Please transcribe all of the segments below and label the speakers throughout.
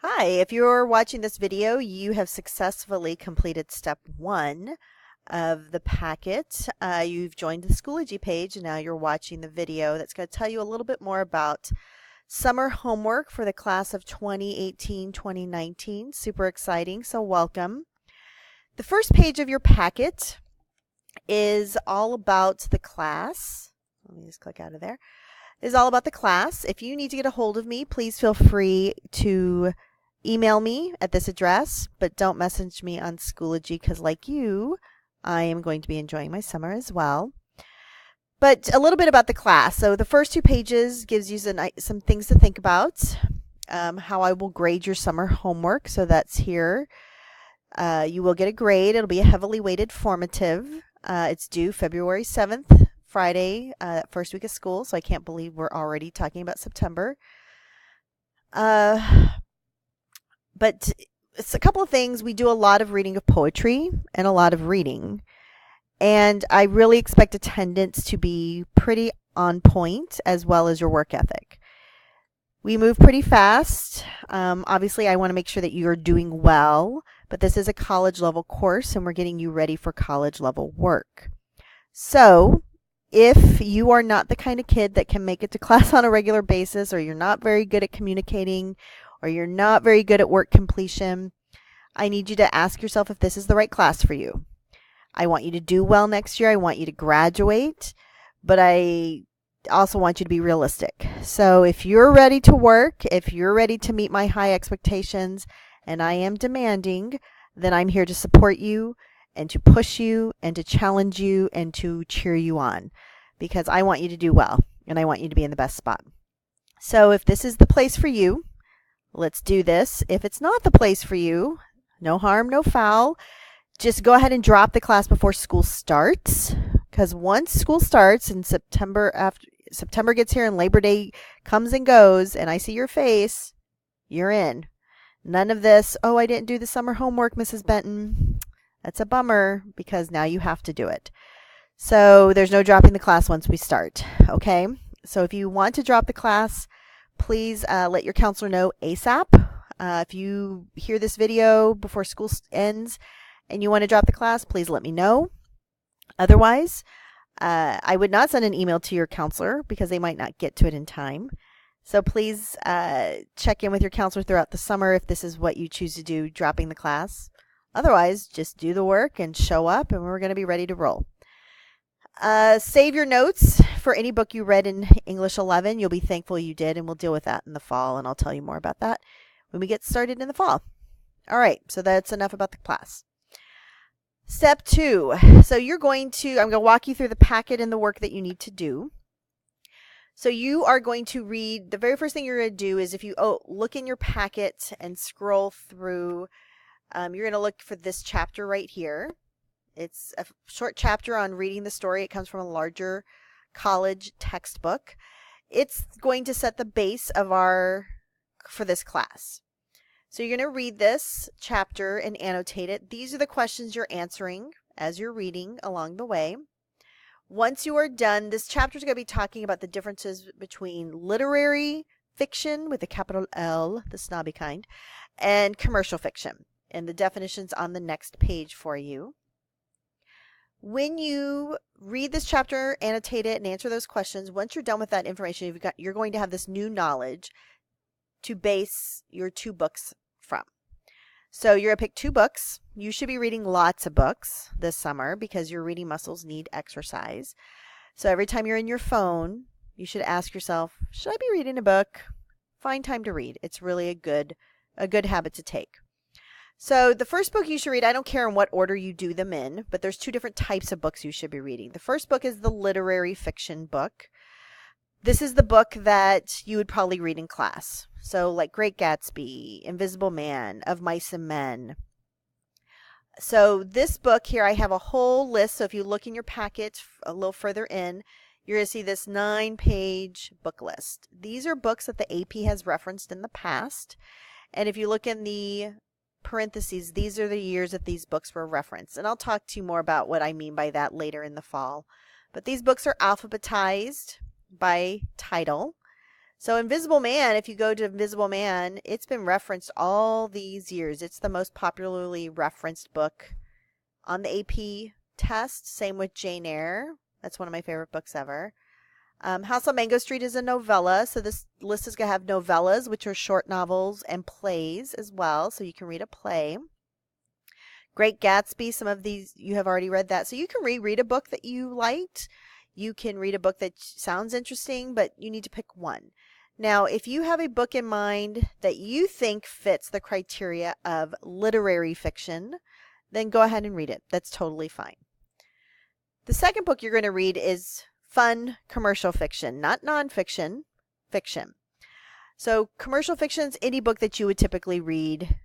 Speaker 1: Hi, if you're watching this video, you have successfully completed step one of the packet. You've joined the Schoology page and now you're watching the video that's going to tell you a little bit more about summer homework for the class of 2018-2019. Super exciting, so welcome. The first page of your packet is all about the class. Let me just click out of there. Is all about the class. If you need to get a hold of me, please feel free to email me at this address, but don't message me on Schoology because, like you, I am going to be enjoying my summer as well. But a little bit about the class. So the first two pages gives you some things to think about. How I will grade your summer homework. So that's here. You will get a grade. It'll be a heavily weighted formative. It's due February 7th, Friday, first week of school. So I can't believe we're already talking about September. But it's a couple of things. We do a lot of reading of poetry and a lot of reading. And I really expect attendance to be pretty on point as well as your work ethic. We move pretty fast. Obviously, I want to make sure that you're doing well, but this is a college level course and we're getting you ready for college level work. So if you are not the kind of kid that can make it to class on a regular basis, or you're not very good at communicating, or you're not very good at work completion, I need you to ask yourself if this is the right class for you. I want you to do well next year. I want you to graduate, but I also want you to be realistic. So if you're ready to work, if you're ready to meet my high expectations, and I am demanding, then I'm here to support you and to push you and to challenge you and to cheer you on, because I want you to do well and I want you to be in the best spot. So if this is the place for you, let's do this. If it's not the place for you, no harm, no foul. Just go ahead and drop the class before school starts, because once school starts in September, after September gets here and Labor Day comes and goes and I see your face, you're in. None of this, oh, I didn't do the summer homework, Mrs. Benton. That's a bummer because now you have to do it. So there's no dropping the class once we start, okay? So if you want to drop the class, please let your counselor know ASAP. If you hear this video before school ends and you want to drop the class, please let me know. Otherwise, I would not send an email to your counselor because they might not get to it in time. So please check in with your counselor throughout the summer if this is what you choose to do, dropping the class. Otherwise, just do the work and show up and we're going to be ready to roll. Save your notes for any book you read in English 11. You'll be thankful you did, and we'll deal with that in the fall, and I'll tell you more about that when we get started in the fall. All right, so that's enough about the class. Step two. So I'm going to walk you through the packet and the work that you need to do. So you are going to read, the very first thing you're going to do is if you look in your packet and scroll through, you're going to look for this chapter right here. It's a short chapter on reading the story. It comes from a larger college textbook. It's going to set the base of for this class. So you're going to read this chapter and annotate it. These are the questions you're answering as you're reading along the way. Once you are done, this chapter is going to be talking about the differences between literary fiction with a capital L, the snobby kind, and commercial fiction, and the definitions on the next page for you. When you read this chapter, annotate it, and answer those questions, once you're done with that information, you're going to have this new knowledge to base your two books from. So you're going to pick two books. You should be reading lots of books this summer because your reading muscles need exercise. So every time you're in your phone, you should ask yourself, should I be reading a book? Find time to read. It's really a good habit to take. So the first book you should read, I don't care in what order you do them in, but there's two different types of books you should be reading. The first book is the literary fiction book. This is the book that you would probably read in class. So like Great Gatsby, Invisible Man, Of Mice and Men. So this book here, I have a whole list. So if you look in your packet a little further in, you're going to see this 9-page book list. These are books that the AP has referenced in the past. And if you look in the parentheses, these are the years that these books were referenced. And I'll talk to you more about what I mean by that later in the fall. But these books are alphabetized by title. So Invisible Man, if you go to Invisible Man, it's been referenced all these years. It's the most popularly referenced book on the AP test. Same with Jane Eyre. That's one of my favorite books ever. House on Mango Street is a novella. So this list is going to have novellas, which are short novels, and plays as well. So you can read a play. Great Gatsby, some of these, you have already read that. So you can reread a book that you liked. You can read a book that sounds interesting, but you need to pick one. Now, if you have a book in mind that you think fits the criteria of literary fiction, then go ahead and read it. That's totally fine. The second book you're going to read is fun commercial fiction, not nonfiction, fiction. So commercial fiction is any book that you would typically read,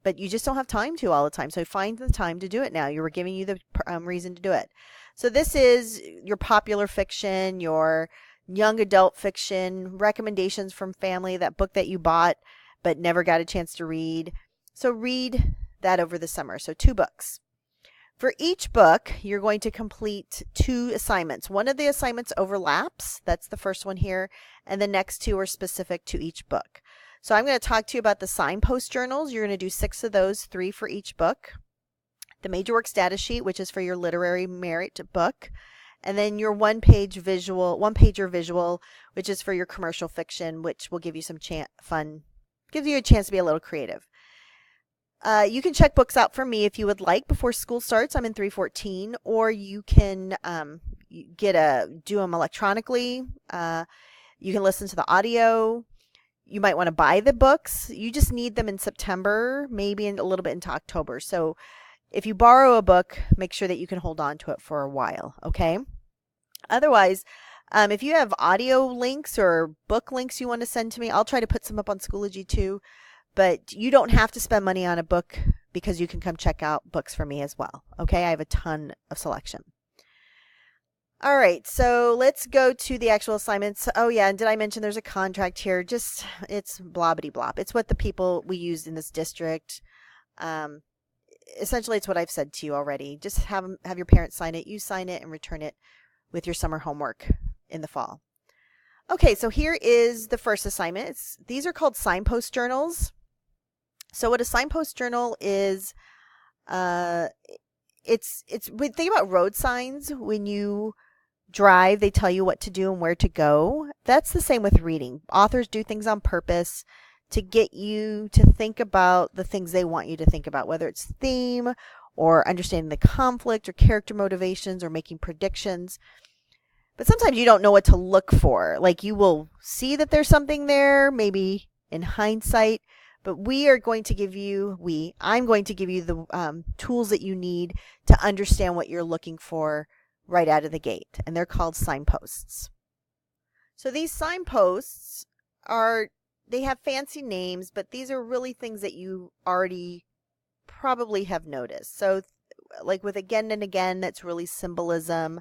Speaker 1: but you just don't have time to all the time. So find the time to do it now. You were giving you the reason to do it. So this is your popular fiction, your young adult fiction, recommendations from family, that book that you bought but never got a chance to read. So read that over the summer. So 2 books. For each book, you're going to complete 2 assignments. One of the assignments overlaps. That's the first one here. And the next 2 are specific to each book. So I'm going to talk to you about the signpost journals. You're going to do 6 of those, 3 for each book. The major works data sheet, which is for your literary merit book. And then your one-pager visual, which is for your commercial fiction, which will give you some fun, gives you a chance to be a little creative. You can check books out for me if you would like before school starts. I'm in 314, or you can do them electronically. You can listen to the audio. You might want to buy the books. You just need them in September, maybe a little bit into October. So if you borrow a book, make sure that you can hold on to it for a while, okay? Otherwise, if you have audio links or book links you want to send to me, I'll try to put some up on Schoology too. But you don't have to spend money on a book because you can come check out books for me as well, okay? I have a ton of selection. All right, so let's go to the actual assignments. Oh yeah, and did I mention there's a contract here? Just, it's blobbity blop. It's what the people we use in this district. Essentially, it's what I've said to you already. Just have your parents sign it. You sign it and return it with your summer homework in the fall. Okay, so here is the first assignment. These are called signpost journals. So what a signpost journal is, we think about road signs. When you drive, they tell you what to do and where to go. That's the same with reading. Authors do things on purpose to get you to think about the things they want you to think about, whether it's theme or understanding the conflict or character motivations or making predictions. But sometimes you don't know what to look for. Like, you will see that there's something there, maybe in hindsight, but I'm going to give you the tools that you need to understand what you're looking for right out of the gate. And they're called signposts. So these signposts they have fancy names, but these are really things that you already probably have noticed. So like with again and again, that's really symbolism.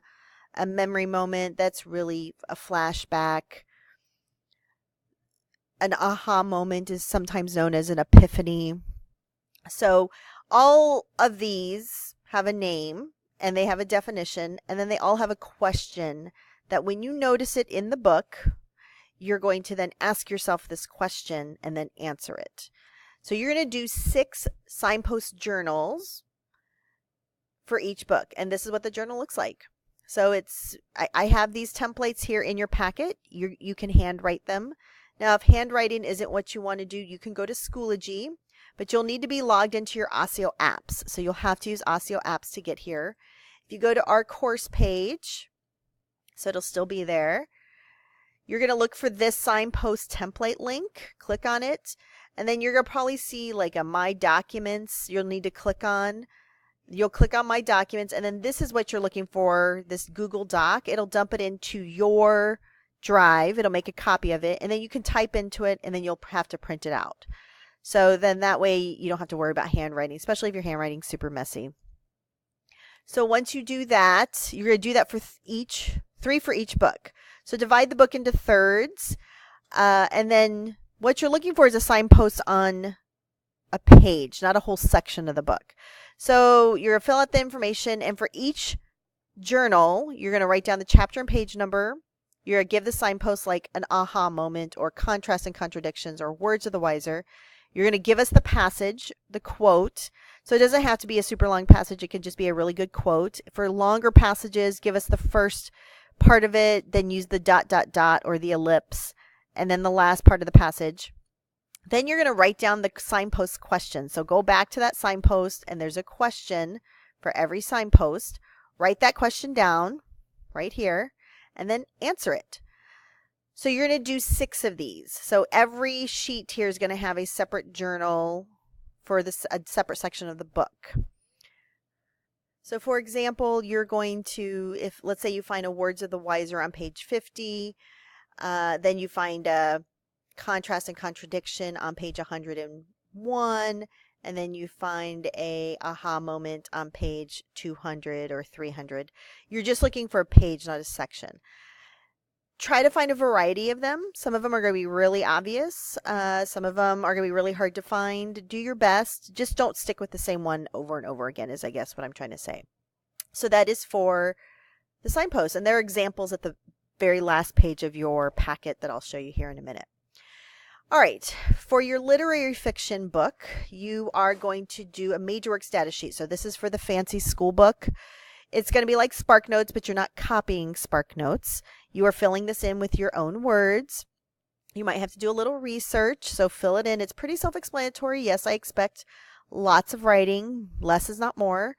Speaker 1: A memory moment, that's really a flashback. An aha moment is sometimes known as an epiphany. So all of these have a name and they have a definition, and then they all have a question that when you notice it in the book, you're going to then ask yourself this question and then answer it. So you're going to do 6 signpost journals for each book, and this is what the journal looks like. So I have these templates here in your packet. You can handwrite them. Now, if handwriting isn't what you want to do, you can go to Schoology, but you'll need to be logged into your Osseo apps. So you'll have to use Osseo apps to get here. If you go to our course page, so it'll still be there, you're going to look for this signpost template link, click on it, and then you're going to probably see like a My Documents you'll need to click on. You'll click on My Documents, and then this is what you're looking for, this Google Doc. It'll dump it into your drive. It'll make a copy of it, and then you can type into it, and then you'll have to print it out. So then that way you don't have to worry about handwriting, especially if your handwriting's super messy. So once you do that, you're going to do that for 3 for each book. So divide the book into thirds, and then what you're looking for is a signpost on a page, not a whole section of the book. So you're going to fill out the information, and for each journal, you're going to write down the chapter and page number, You're going to give the signpost like an aha moment or contrast and contradictions or words of the wiser. You're going to give us the passage, the quote. So it doesn't have to be a super long passage. It can just be a really good quote. For longer passages, give us the first part of it, then use the ... or the ellipse, and then the last part of the passage. Then you're going to write down the signpost question. So go back to that signpost, and there's a question for every signpost. Write that question down right here, and then answer it. So you're going to do 6 of these. So every sheet here is going to have a separate journal for a separate section of the book. So for example, you're going to, if let's say you find a Words of the Wiser on page 50, then you find a contrast and contradiction on page 101, and then you find a aha moment on page 200 or 300. You're just looking for a page, not a section. Try to find a variety of them. Some of them are going to be really obvious. Some of them are going to be really hard to find. Do your best. Just don't stick with the same one over and over again is I guess what I'm trying to say. So that is for the signpost. And there are examples at the very last page of your packet that I'll show you here in a minute. All right, for your literary fiction book, you are going to do a major work status sheet. So this is for the fancy school book. It's going to be like SparkNotes, but you're not copying SparkNotes. You are filling this in with your own words. You might have to do a little research, so fill it in. It's pretty self-explanatory. Yes, I expect lots of writing. Less is not more.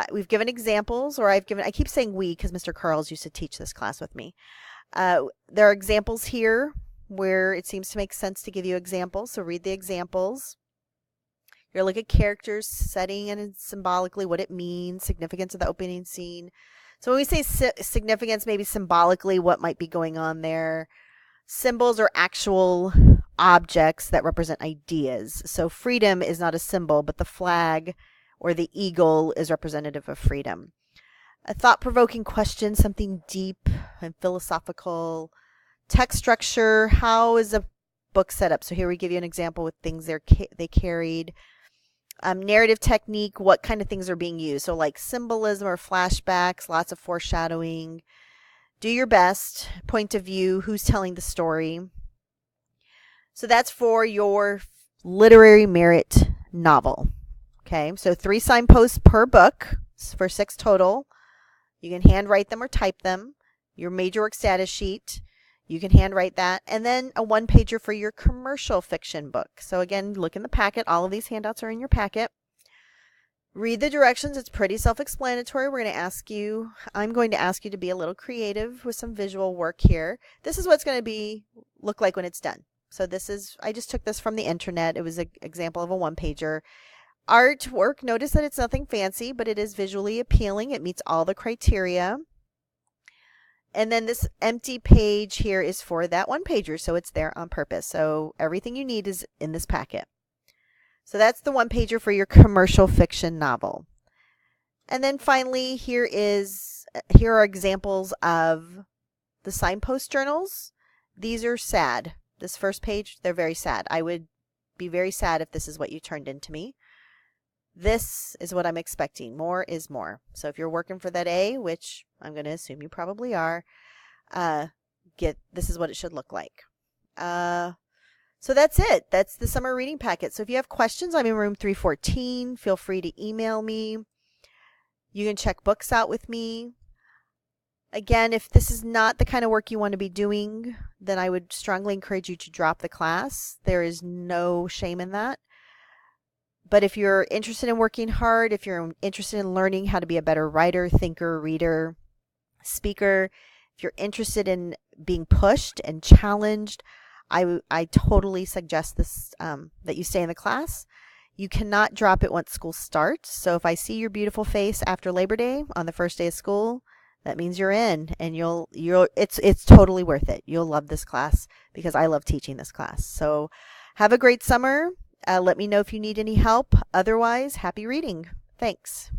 Speaker 1: We've given examples, or I keep saying we because Mr. Carls used to teach this class with me. There are examples here where it seems to make sense to give you examples, so read the examples. You're going to look at characters, setting and symbolically what it means, significance of the opening scene. So when we say significance, maybe symbolically what might be going on there. Symbols are actual objects that represent ideas. So freedom is not a symbol, but the flag or the eagle is representative of freedom. A thought-provoking question, something deep and philosophical. Text structure, how is a book set up? So here we give you an example with things they carried. Narrative technique, what kind of things are being used? So like symbolism or flashbacks, lots of foreshadowing. Do your best. Point of view, who's telling the story. So that's for your literary merit novel. Okay, so 3 signposts per book for 6 total. You can handwrite them or type them. Your major work status sheet, you can handwrite that. And then a 1-pager for your commercial fiction book. So again, look in the packet. All of these handouts are in your packet. Read the directions. It's pretty self-explanatory. I'm going to ask you to be a little creative with some visual work here. This is what's going to look like when it's done. So I just took this from the internet. It was an example of a 1-pager. Artwork, notice that it's nothing fancy, but it is visually appealing. It meets all the criteria. And then this empty page here is for that 1-pager, so it's there on purpose. So everything you need is in this packet. So that's the 1-pager for your commercial fiction novel. And then finally, here are examples of the signpost journals. These are sad. This first page, they're very sad. I would be very sad if this is what you turned into me. This is what I'm expecting. More is more. So if you're working for that A, which I'm going to assume you probably are, this is what it should look like. So that's it. That's the summer reading packet. So if you have questions, I'm in room 314. Feel free to email me. You can check books out with me. Again, if this is not the kind of work you want to be doing, then I would strongly encourage you to drop the class. There is no shame in that. But if you're interested in working hard, if you're interested in learning how to be a better writer, thinker, reader, speaker, if you're interested in being pushed and challenged, I totally suggest this that you stay in the class. You cannot drop it once school starts. So if I see your beautiful face after Labor Day on the first day of school, that means you're in, and it's totally worth it. You'll love this class because I love teaching this class. So have a great summer. Let me know if you need any help. Otherwise, happy reading. Thanks.